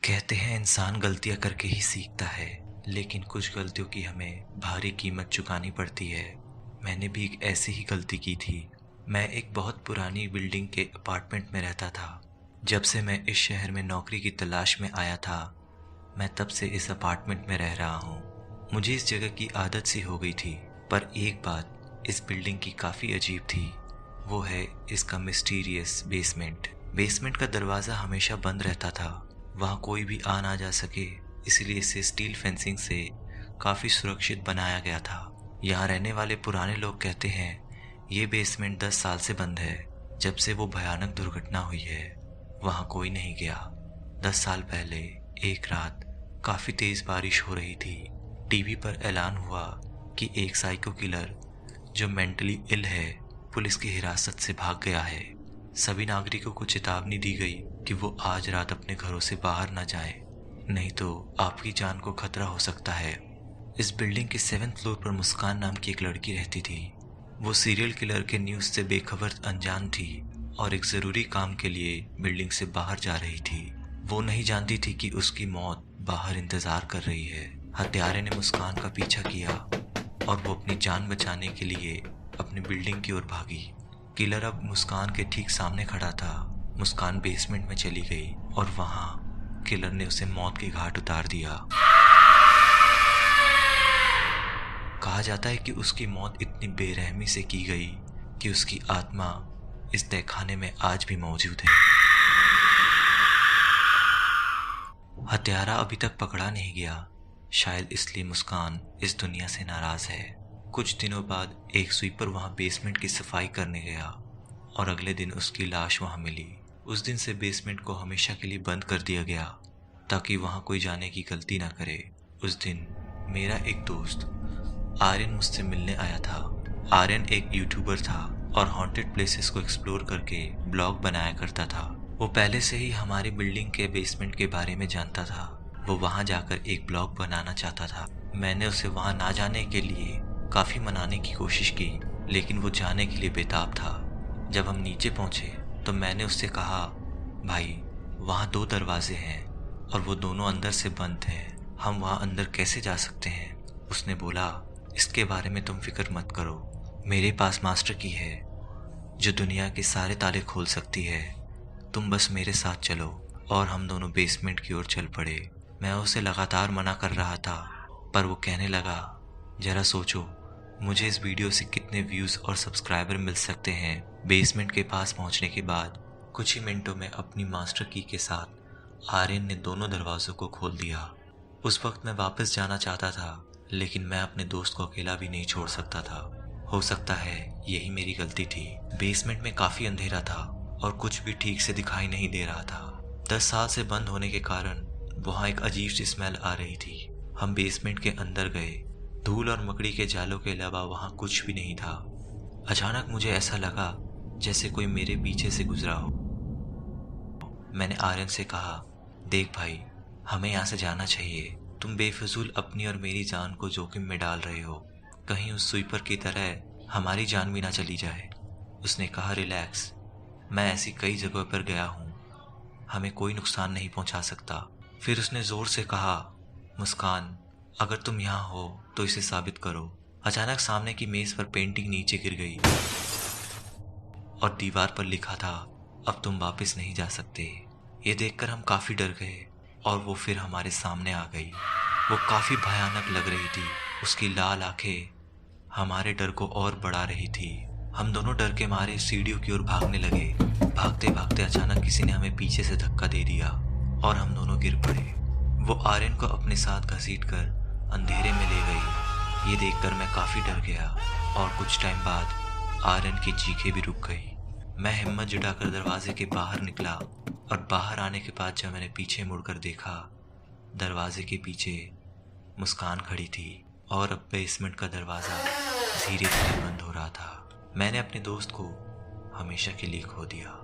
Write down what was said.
कहते हैं इंसान गलतियां करके ही सीखता है, लेकिन कुछ गलतियों की हमें भारी कीमत चुकानी पड़ती है। मैंने भी एक ऐसी ही गलती की थी। मैं एक बहुत पुरानी बिल्डिंग के अपार्टमेंट में रहता था। जब से मैं इस शहर में नौकरी की तलाश में आया था, मैं तब से इस अपार्टमेंट में रह रहा हूँ। मुझे इस जगह की आदत सी हो गई थी, पर एक बात इस बिल्डिंग की काफ़ी अजीब थी। वो है इसका मिस्टीरियस बेसमेंट। बेसमेंट का दरवाज़ा हमेशा बंद रहता था, वहाँ कोई भी आ ना जा सके, इसलिए इसे स्टील फेंसिंग से काफ़ी सुरक्षित बनाया गया था। यहाँ रहने वाले पुराने लोग कहते हैं ये बेसमेंट 10 साल से बंद है। जब से वो भयानक दुर्घटना हुई है, वहाँ कोई नहीं गया। 10 साल पहले एक रात काफ़ी तेज़ बारिश हो रही थी। टीवी पर ऐलान हुआ कि एक साइको किलर जो मेंटली इल है, पुलिस की हिरासत से भाग गया है। सभी नागरिकों को चेतावनी दी गई कि वो आज रात अपने घरों से बाहर न जाएं, नहीं तो आपकी जान को खतरा हो सकता है। इस बिल्डिंग के 7th फ्लोर पर मुस्कान नाम की एक लड़की रहती थी। वो सीरियल किलर के न्यूज़ से बेखबर अनजान थी और एक ज़रूरी काम के लिए बिल्डिंग से बाहर जा रही थी। वो नहीं जानती थी कि उसकी मौत बाहर इंतज़ार कर रही है। हत्यारे ने मुस्कान का पीछा किया और वो अपनी जान बचाने के लिए अपनी बिल्डिंग की ओर भागी। किलर अब मुस्कान के ठीक सामने खड़ा था। मुस्कान बेसमेंट में चली गई और वहां किलर ने उसे मौत के घाट उतार दिया। कहा जाता है कि उसकी मौत इतनी बेरहमी से की गई कि उसकी आत्मा इस तहखाने में आज भी मौजूद है। हत्यारा अभी तक पकड़ा नहीं गया, शायद इसलिए मुस्कान इस दुनिया से नाराज है। कुछ दिनों बाद एक स्वीपर वहां बेसमेंट की सफाई करने गया और अगले दिन उसकी लाश वहां मिली। उस दिन से बेसमेंट को हमेशा के लिए बंद कर दिया गया ताकि वहां कोई जाने की गलती ना करे। उस दिन मेरा एक दोस्त आर्यन मुझसे मिलने आया था। आर्यन एक यूट्यूबर था और हॉन्टेड प्लेसेस को एक्सप्लोर करके ब्लॉग बनाया करता था। वो पहले से ही हमारी बिल्डिंग के बेसमेंट के बारे में जानता था। वो वहां जाकर एक ब्लॉग बनाना चाहता था। मैंने उसे वहां ना जाने के लिए काफ़ी मनाने की कोशिश की, लेकिन वो जाने के लिए बेताब था। जब हम नीचे पहुंचे तो मैंने उससे कहा, भाई वहाँ 2 दरवाजे हैं और वो दोनों अंदर से बंद हैं, हम वहाँ अंदर कैसे जा सकते हैं? उसने बोला, इसके बारे में तुम फिक्र मत करो, मेरे पास मास्टर की है जो दुनिया के सारे ताले खोल सकती है। तुम बस मेरे साथ चलो। और हम दोनों बेसमेंट की ओर चल पड़े। मैं उसे लगातार मना कर रहा था, पर वो कहने लगा, जरा सोचो मुझे इस वीडियो से कितने व्यूज़ और सब्सक्राइबर मिल सकते हैं। बेसमेंट के पास पहुंचने के बाद कुछ ही मिनटों में अपनी मास्टर की के साथ आर्यन ने दोनों दरवाज़ों को खोल दिया। उस वक्त मैं वापस जाना चाहता था, लेकिन मैं अपने दोस्त को अकेला भी नहीं छोड़ सकता था। हो सकता है यही मेरी गलती थी। बेसमेंट में काफ़ी अंधेरा था और कुछ भी ठीक से दिखाई नहीं दे रहा था। 10 साल से बंद होने के कारण वहाँ एक अजीब सी स्मेल आ रही थी। हम बेसमेंट के अंदर गए। धूल और मकड़ी के जालों के अलावा वहाँ कुछ भी नहीं था। अचानक मुझे ऐसा लगा जैसे कोई मेरे पीछे से गुजरा हो। मैंने आर्यन से कहा, देख भाई, हमें यहाँ से जाना चाहिए। तुम बेफिजूल अपनी और मेरी जान को जोखिम में डाल रहे हो। कहीं उस स्वीपर की तरह हमारी जान भी ना चली जाए। उसने कहा, रिलैक्स, मैं ऐसी कई जगहों पर गया हूँ, हमें कोई नुकसान नहीं पहुँचा सकता। फिर उसने ज़ोर से कहा, मुस्कान, अगर तुम यहाँ हो तो इसे साबित करो। अचानक सामने की मेज पर पेंटिंग नीचे गिर गई और दीवार पर लिखा था, अब तुम वापस नहीं जा सकते। ये देखकर हम काफ़ी डर गए और वो फिर हमारे सामने आ गई। वो काफ़ी भयानक लग रही थी। उसकी लाल आंखें हमारे डर को और बढ़ा रही थी। हम दोनों डर के मारे सीढ़ियों की ओर भागने लगे। भागते भागते अचानक किसी ने हमें पीछे से धक्का दे दिया और हम दोनों गिर पड़े। वो आर्यन को अपने साथ घसीटकर अंधेरे में ले गई। ये देखकर मैं काफ़ी डर गया और कुछ टाइम बाद आर्यन की चीखें भी रुक गई। मैं हिम्मत जुटाकर दरवाजे के बाहर निकला और बाहर आने के बाद जब मैंने पीछे मुड़कर देखा, दरवाजे के पीछे मुस्कान खड़ी थी और अब बेसमेंट का दरवाज़ा धीरे धीरे बंद हो रहा था। मैंने अपने दोस्त को हमेशा के लिए खो दिया।